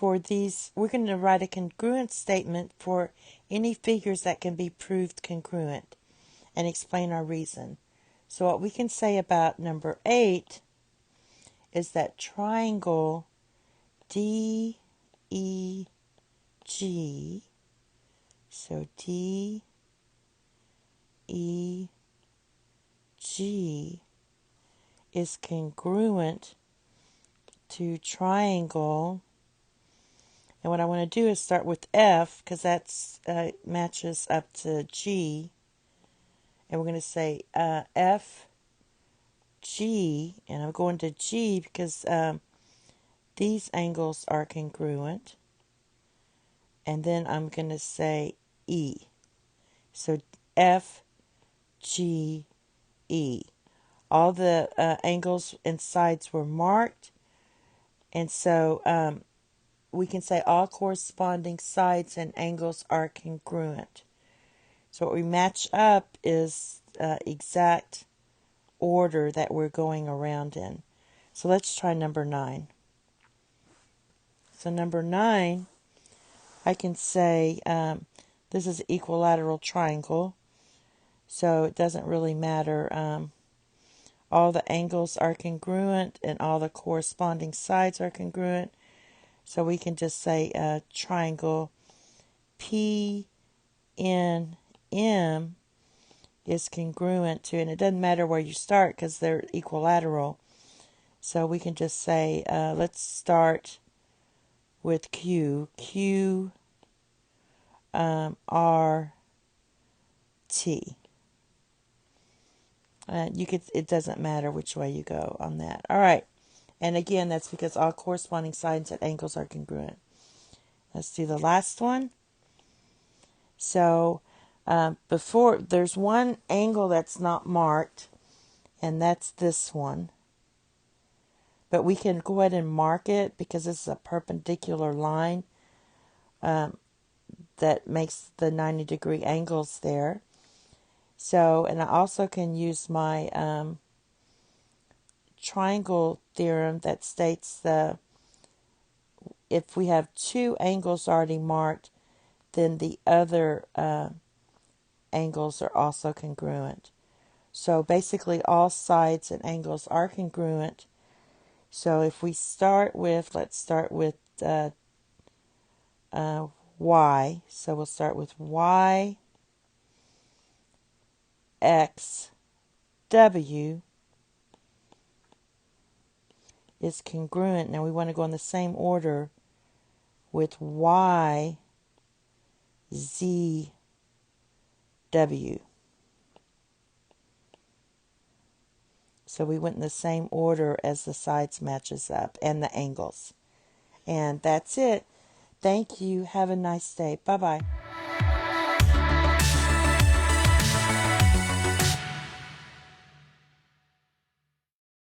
for these, we're going to write a congruent statement for any figures that can be proved congruent and explain our reason. So what we can say about number 8 is that triangle DEG, so DEG is congruent to triangle, and what I want to do is start with F because that's matches up to G, and we're going to say F G, and I'm going to G because these angles are congruent, and then I'm going to say E, so F G E. All the angles and sides were marked, and so we can say all corresponding sides and angles are congruent. So what we match up is exact order that we're going around in. So let's try number 9. So number 9, I can say this is an equilateral triangle, so it doesn't really matter. All the angles are congruent and all the corresponding sides are congruent. So we can just say triangle PNM is congruent to, and it doesn't matter where you start because they're equilateral. So we can just say, let's start with Q. Q R T. It doesn't matter which way you go on that. All right. And again, that's because all corresponding sides and angles are congruent. Let's do the last one. So before, there's one angle that's not marked, and that's this one. But we can go ahead and mark it because this is a perpendicular line that makes the 90-degree angles there. So, and I also can use my triangle theorem that states that if we have two angles already marked, then the other angles are also congruent. So basically all sides and angles are congruent. So if we start with, let's start with y. So we'll start with y, x, w is congruent. Now we want to go in the same order with y, z, w. So we went in the same order as the sides matches up and the angles. And that's it. Thank you. Have a nice day. Bye-bye.